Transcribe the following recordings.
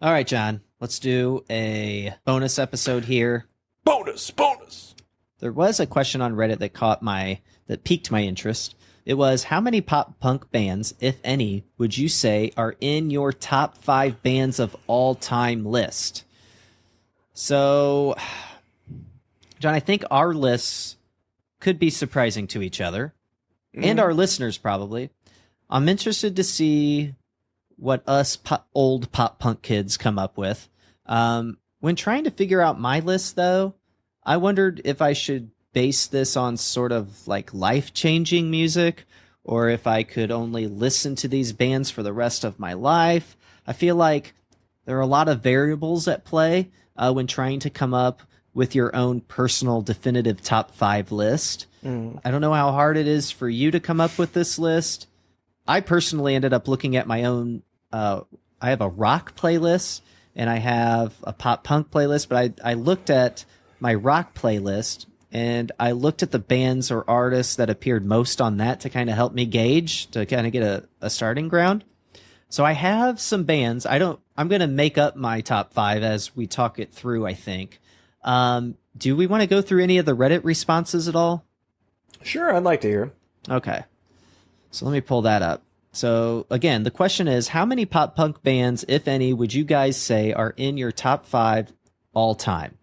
All right, John, let's do a bonus episode here. Bonus. There was a question on Reddit that piqued my interest. It was, how many pop punk bands, if any, would you say are in your top 5 bands of all time list? So, John, I think our lists could be surprising to each other and our listeners probably. I'm interested to see what us old pop punk kids come up with. When trying to figure out my list, though, I wondered if I should base this on sort of like life-changing music, or if I could only listen to these bands for the rest of my life. I feel like there are a lot of variables at play when trying to come up with your own personal definitive top 5 list. I don't know how hard it is for you to come up with this list. I personally ended up looking at my own. I have a rock playlist and I have a pop punk playlist, but I looked at my rock playlist and I looked at the bands or artists that appeared most on that to kind of help me gauge, to kind of get a starting ground. So I have some bands. I'm going to make up my top 5 as we talk it through, I think. Do we want to go through any of the Reddit responses at all? Sure, I'd like to hear. Okay. So let me pull that up. So again, the question is, how many pop punk bands, if any, would you guys say are in your top 5 all time?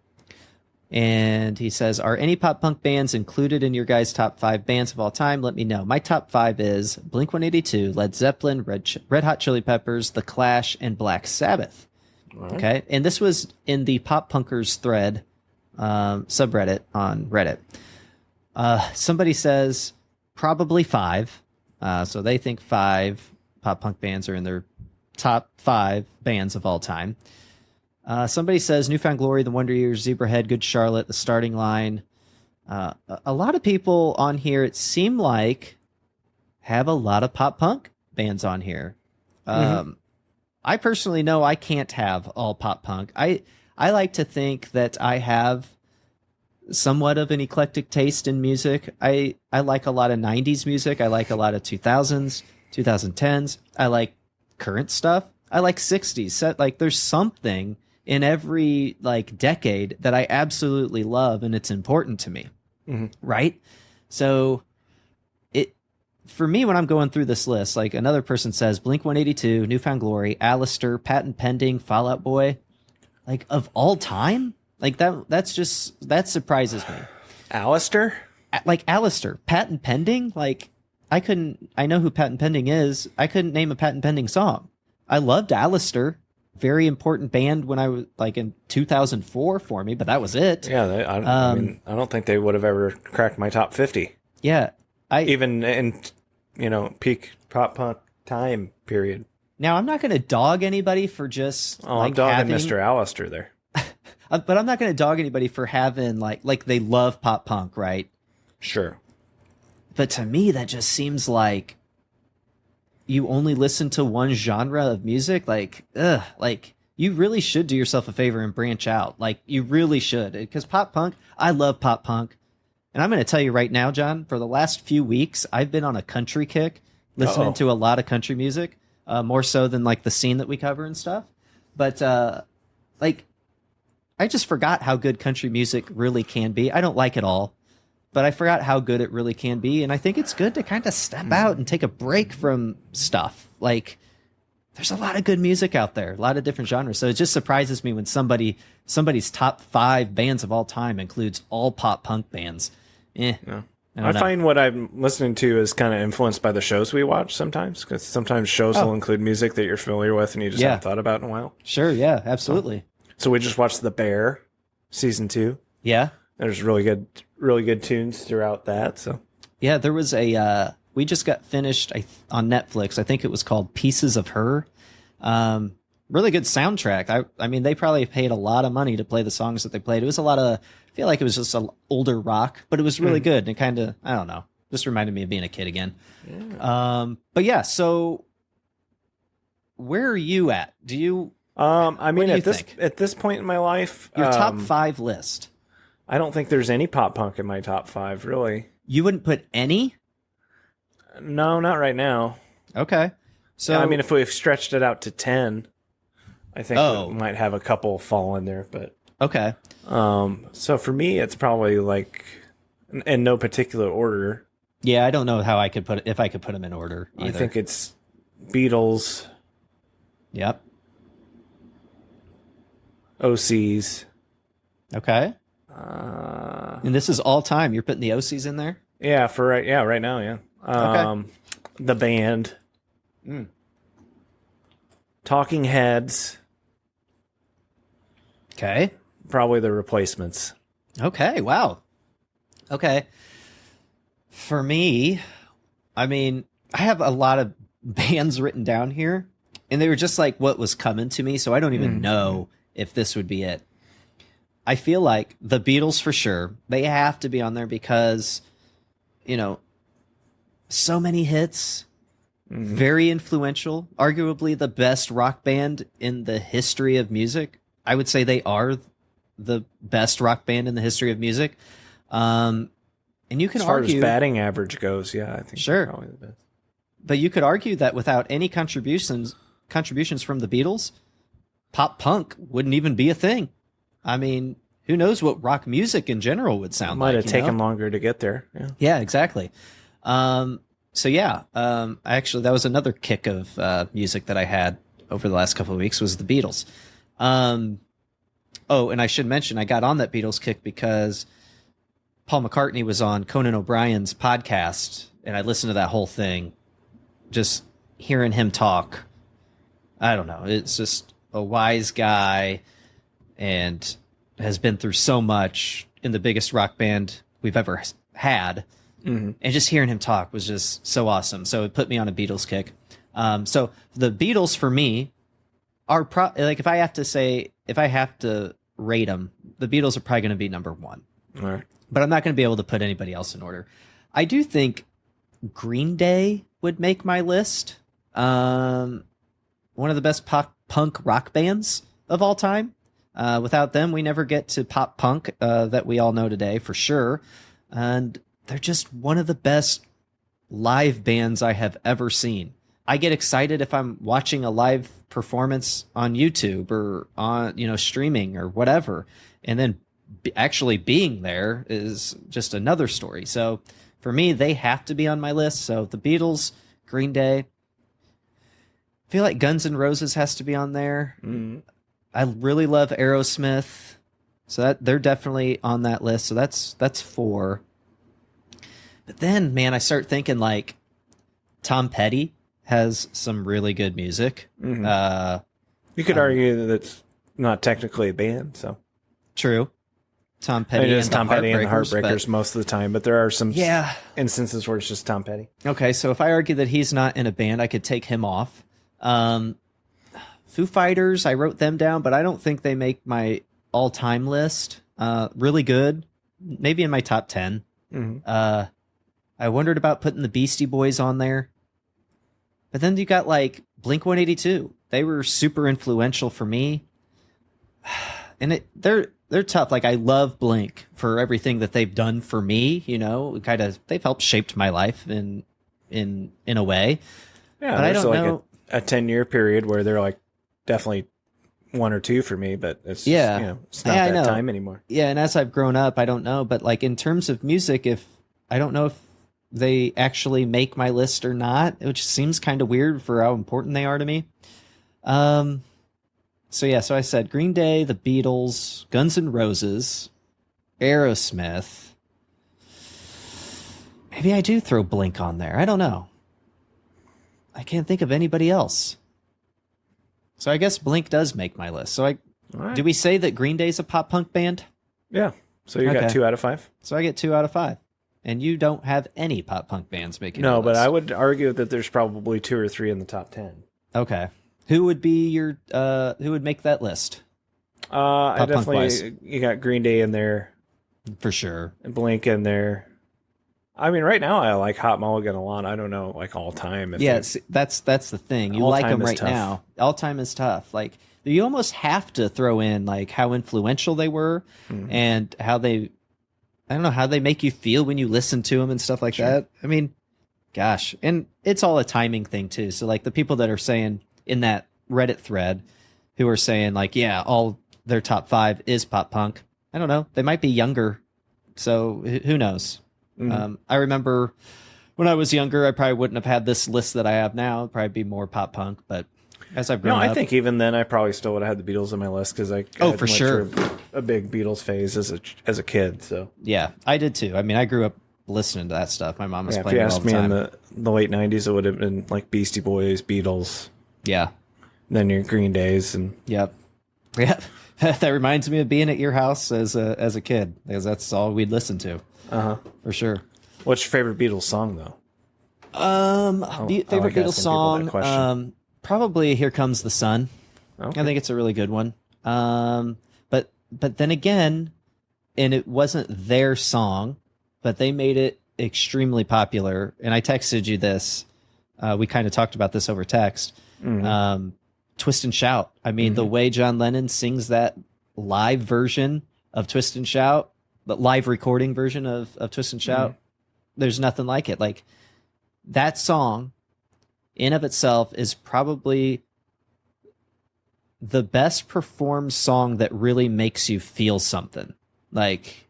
And he says, are any pop punk bands included in your guys' top 5 bands of all time? Let me know. My top 5 is Blink-182, Led Zeppelin, Red Hot Chili Peppers, The Clash, and Black Sabbath. Right. Okay. And this was in the Pop Punkers thread, subreddit on Reddit. Somebody says probably 5. So they think 5 pop punk bands are in their top 5 bands of all time. Somebody says New Found Glory, The Wonder Years, Zebrahead, Good Charlotte, The Starting Line. A lot of people on here, it seemed like, have a lot of pop punk bands on here. I personally know I can't have all pop punk. I like to think that I have somewhat of an eclectic taste in music. I like a lot of 90s music. I like a lot of 2000s, 2010s. I like current stuff. I like 60s. Like there's something in every like decade that I absolutely love and it's important to me. Right? So for me, when I'm going through this list, like another person says Blink-182, New Found Glory, Alistair, Patent Pending, Fall Out Boy, like of all time, like that surprises me. Alistair? Like Alistair, Patent Pending, like I know who Patent Pending is. I couldn't name a Patent Pending song. I loved Alistair, very important band when I was like in 2004 for me, but that was it. Yeah, I mean, I don't think they would have ever cracked my top 50. Yeah, even in peak pop punk time period. Now I'm not going to dog anybody for just. I'm dogging Mr. Alistair there. But I'm not going to dog anybody for having like they love pop punk, right? Sure. But to me, that just seems like you only listen to one genre of music. Like you really should do yourself a favor and branch out. Like you really should, because pop punk, I love pop punk. And I'm going to tell you right now, John, for the last few weeks, I've been on a country kick, listening to a lot of country music, more so than like the scene that we cover and stuff. But I just forgot how good country music really can be. I don't like it all, but I forgot how good it really can be. And I think it's good to kind of step out and take a break from stuff. Like, there's a lot of good music out there, a lot of different genres. So it just surprises me when somebody's top 5 bands of all time includes all pop punk bands. Yeah. I find what I'm listening to is kind of influenced by the shows we watch sometimes, because sometimes shows will include music that you're familiar with and you just haven't thought about in a while. Sure, yeah, absolutely. So we just watched The Bear, season 2. Yeah. There's really good tunes throughout that. So yeah, there was we just got finished on Netflix. I think it was called Pieces of Her. Really good soundtrack. I mean, they probably paid a lot of money to play the songs that they played. It was I feel like it was just an older rock, but it was really good. And it kind of, I don't know, just reminded me of being a kid again. Yeah. But yeah, so where are you at? Do you, I mean, at this point in my life, your top 5 list, I don't think there's any pop punk in my top 5, really. You wouldn't put any? No, not right now. Okay. So I mean, if we've stretched it out to 10, I think it might have a couple fall in there, but okay. So for me, it's probably like in no particular order. Yeah, I don't know how I could put if I could put them in order either. I think it's Beatles. Yep. OCs. Okay. And this is all time. You're putting the OCs in there? Yeah, right now, yeah. Okay. The band. Talking Heads. Okay. Probably the Replacements. Okay, wow. Okay. For me, I mean, I have a lot of bands written down here, and they were just like what was coming to me, so I don't even know if this would be it. I feel like the Beatles for sure. They have to be on there because, you know, so many hits, very influential, arguably the best rock band in the history of music. I would say they are the best rock band in the history of music. And you can argue, as far as batting average goes, yeah, I think sure, they're probably the best. But you could argue that without any contributions from the Beatles, pop punk wouldn't even be a thing. I mean, who knows what rock music in general would sound like? Might have taken longer to get there. Yeah, exactly. So yeah, actually, that was another kick of music that I had over the last couple of weeks was the Beatles. Oh, and I should mention I got on that Beatles kick because Paul McCartney was on Conan O'Brien's podcast, and I listened to that whole thing. Just hearing him talk, I don't know. It's just a wise guy and has been through so much in the biggest rock band we've ever had. And just hearing him talk was just so awesome. So it put me on a Beatles kick. So the Beatles for me are like, if I have to rate them, the Beatles are probably going to be number one. All right. But I'm not going to be able to put anybody else in order. I do think Green Day would make my list. One of the best punk rock bands of all time. Without them, we never get to pop punk that we all know today, for sure. And they're just one of the best live bands I have ever seen. I get excited if I'm watching a live performance on YouTube or on, streaming or whatever. And then actually being there is just another story. So for me, they have to be on my list. So the Beatles, Green Day. I feel like Guns N' Roses has to be on there. I really love Aerosmith. So that they're definitely on that list. So that's 4. But then, man, I start thinking like Tom Petty has some really good music. You could argue that it's not technically a band, so true. Tom Petty, and the Heartbreakers most of the time, but there are some Yeah. instances where it's just Tom Petty. Okay, so if I argue that he's not in a band, I could take him off. Foo Fighters, I wrote them down, but I don't think they make my all-time list. Really good, maybe in my top 10. I wondered about putting the Beastie Boys on there. But then you got like Blink-182. They were super influential for me. And they're tough. Like, I love Blink for everything that they've done for me, they've helped shaped my life in a way. Yeah, but I don't know a 10-year period where they're like definitely 1 or 2 for me, but it's it's not that time anymore. Yeah, and as I've grown up, I don't know, but like in terms of music, I don't know if they actually make my list or not, which seems kind of weird for how important they are to me. So I said Green Day, the Beatles, Guns N' Roses, Aerosmith. Maybe I do throw Blink on there. I don't know. I can't think of anybody else. So I guess Blink does make my list. So do we say that Green Day's a pop punk band? Yeah. So you got 2 out of 5. So I get 2 out of 5. And you don't have any pop punk bands making No, your but list. I would argue that there's probably 2 or 3 in the top 10. Okay. Who would be your who would make that list? I definitely, you got Green Day in there. For sure. And Blink in there. I mean, right now I like Hot Mulligan a lot. I don't know, like all time. That's the thing. You like them right now. All time is tough. Like, you almost have to throw in like how influential they were and how they, I don't know, how they make you feel when you listen to them and stuff like that. I mean, gosh, and it's all a timing thing too. So like the people that are saying in that Reddit thread, who are saying like, yeah, all their top 5 is pop punk. I don't know. They might be younger, so who knows? I remember when I was younger, I probably wouldn't have had this list that I have now. It'd probably be more pop punk, but as I've grown up, I think even then I probably still would have had the Beatles on my list because I for sure a big Beatles phase as a kid. So yeah, I did too. I mean, I grew up listening to that stuff. My mom was playing it all the time. If you asked me in the late '90s, it would have been like Beastie Boys, Beatles. Yeah. Then your Green Days and yep. That reminds me of being at your house as a kid because that's all we'd listen to. For sure. What's your favorite Beatles song though? Favorite Beatles song? Probably "Here Comes the Sun." Okay. I think it's a really good one. But then again, and it wasn't their song, but they made it extremely popular. And I texted you this. We kind of talked about this over text. Twist and Shout. I mean, the way John Lennon sings that live version of Twist and Shout, the live recording version of Twist and Shout, there's nothing like it. Like that song in of itself is probably the best performed song that really makes you feel something. Like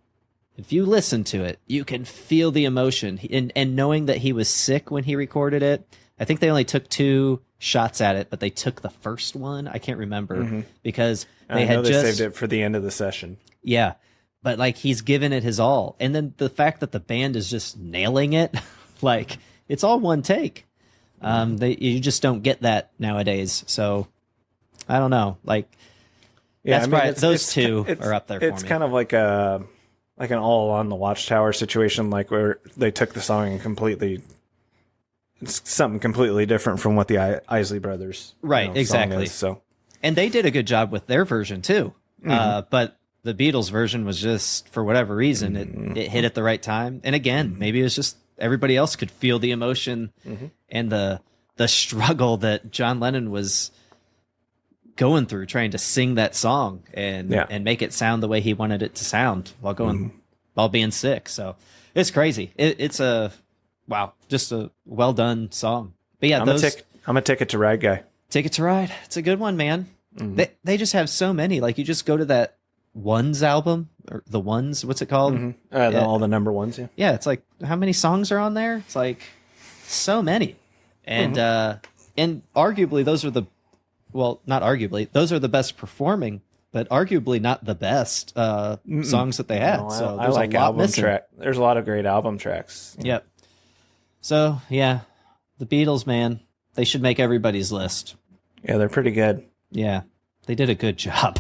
if you listen to it, you can feel the emotion. And knowing that he was sick when he recorded it, I think they only took 2 shots at it, but they took the first one. I can't remember because they saved it for the end of the session. Yeah. But like he's given it his all. And then the fact that the band is just nailing it, like it's all one take. You just don't get that nowadays. So I don't know. Like those two are up there for me. It's kind of like an All Along the Watchtower situation, like where they took the song and it's something completely different from what the Isley Brothers exactly song is, so. And they did a good job with their version too. But the Beatles version was just, for whatever reason, it hit at the right time. And again, maybe it was just everybody else could feel the emotion and the struggle that John Lennon was going through trying to sing that song and make it sound the way he wanted it to sound while being sick. So it's crazy. It's just a well done song. But yeah, I'm a Ticket to Ride guy. Ticket to Ride. It's a good one, man. They just have so many. Like you just go to that Ones album or the Ones. What's it called? All the number ones. Yeah. Yeah. It's like how many songs are on there? It's like so many, and arguably those are not arguably those are the best performing, but arguably not the best songs that they had. No, so I like album track. There's a lot of great album tracks. Yep. So yeah, the Beatles, man, they should make everybody's list. Yeah, they're pretty good. Yeah, they did a good job.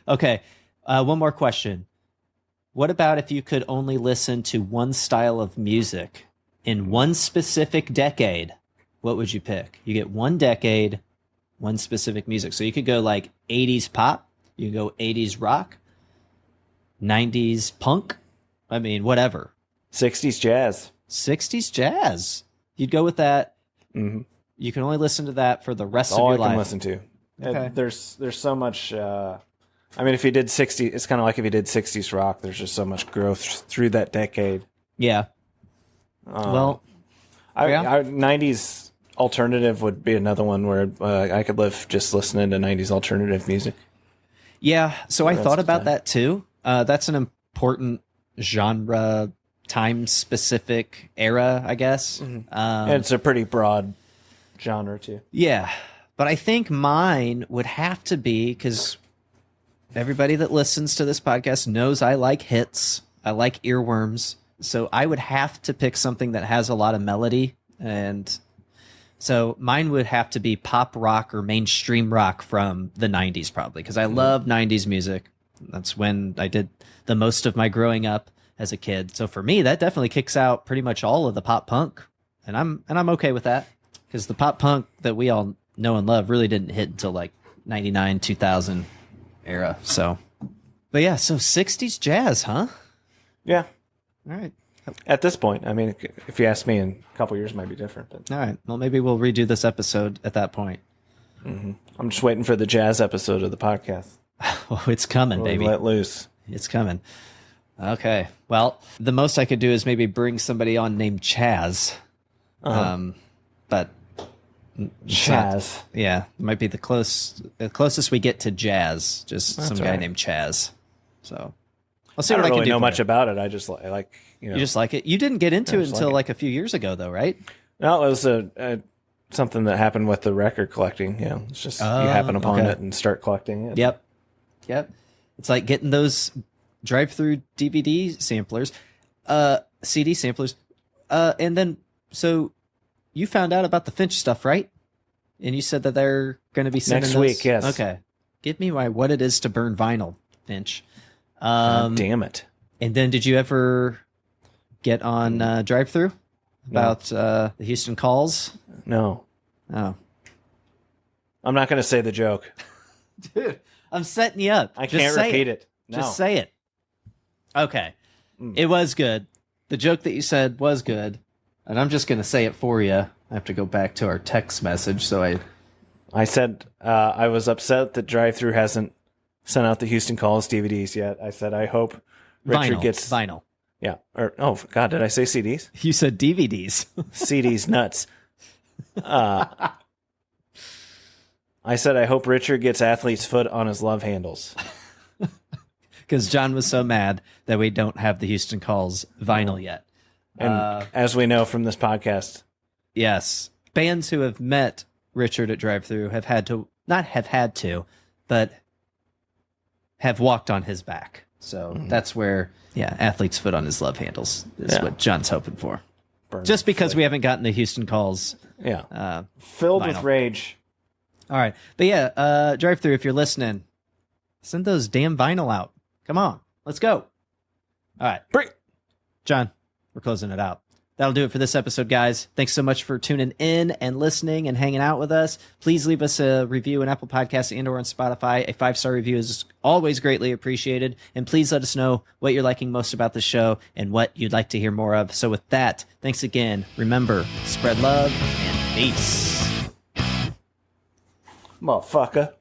Okay, one more question. What about if you could only listen to one style of music in one specific decade? What would you pick? You get one decade, one specific music. So you could go like 80s pop, you can go 80s rock, 90s punk, I mean, whatever. 60s jazz. 60s jazz. You'd go with that. You can only listen to that for the rest of your life. All I can listen to. Okay. There's so much. I mean, if you did 60, it's kind of like if you did 60s rock. There's just so much growth through that decade. Yeah. 90s alternative would be another one where I could live just listening to 90s alternative music. Yeah. So I thought about that too. That's an important genre, time specific era, I guess. And it's a pretty broad genre too. Yeah. But I think mine would have to be, because everybody that listens to this podcast knows I like hits. I like earworms. So I would have to pick something that has a lot of melody. And so mine would have to be pop rock or mainstream rock from the 90s probably, because I love 90s music. That's when I did the most of my growing up as a kid. So for me, that definitely kicks out pretty much all of the pop punk. And I'm okay with that, because the pop punk that we all know and love really didn't hit until like 99, 2000 era. So, but yeah, so 60s jazz, huh? Yeah. All right. At this point, I mean, if you ask me, in a couple years it might be different. But. All right. Well, maybe we'll redo this episode at that point. I'm just waiting for the jazz episode of the podcast. Oh, it's coming, baby. Let loose. It's coming. Okay. Well, the most I could do is maybe bring somebody on named Chaz. But It's not- Chaz. yeah, might be the closest we get to jazz. Just some guy right. named Chaz. So I'll see I what don't I can really do. know for much you. about it. I just like You just like it. You didn't get into it just until like it. like a few years ago, though, right? No, it was something that happened with the record collecting. Yeah, it's just you happen upon okay. it and start collecting it. Yep. It's like getting those drive-through DVD samplers, CD samplers, and then so you found out about the Finch stuff, right? And you said that they're going to be sending Next those? week, yes. Okay. Give me what it is to burn vinyl, Finch. Damn it. And then did you ever get on drive-through about the Houston Calls? No, Oh, I'm not going to say the joke. dude, I'm setting you up. I Just can't say repeat it. No. Just say it. Okay. Mm. It was good. The joke that you said was good. And I'm just going to say it for you. I have to go back to our text message. So I said I was upset that Drive-Thru hasn't sent out the Houston Calls DVDs yet. I said I hope Richard gets vinyl. Yeah. Or oh God, did I say CDs? You said DVDs. CDs nuts. I said I hope Richard gets Athlete's Foot on his love handles. Because John was so mad that we don't have the Houston Calls vinyl yet. And as we know from this podcast, Yes. Bands who have met Richard at drive-thru have had to, not have had to, but have walked on his back. So that's where, Athlete's Foot on his love handles is Yeah. what John's hoping for. burn Just because foot. we haven't gotten the Houston Calls. Yeah. Filled with vinyl. rage. All right. But yeah, drive-thru, if you're listening, send those damn vinyl out. Come on. Let's go. All right. Bring. John, we're closing it out. That'll do it for this episode, guys. Thanks so much for tuning in and listening and hanging out with us. Please leave us a review in Apple Podcasts and or on Spotify. A 5-star review is always greatly appreciated. And please let us know what you're liking most about the show and what you'd like to hear more of. So with that, thanks again. Remember, spread love and peace. Motherfucker.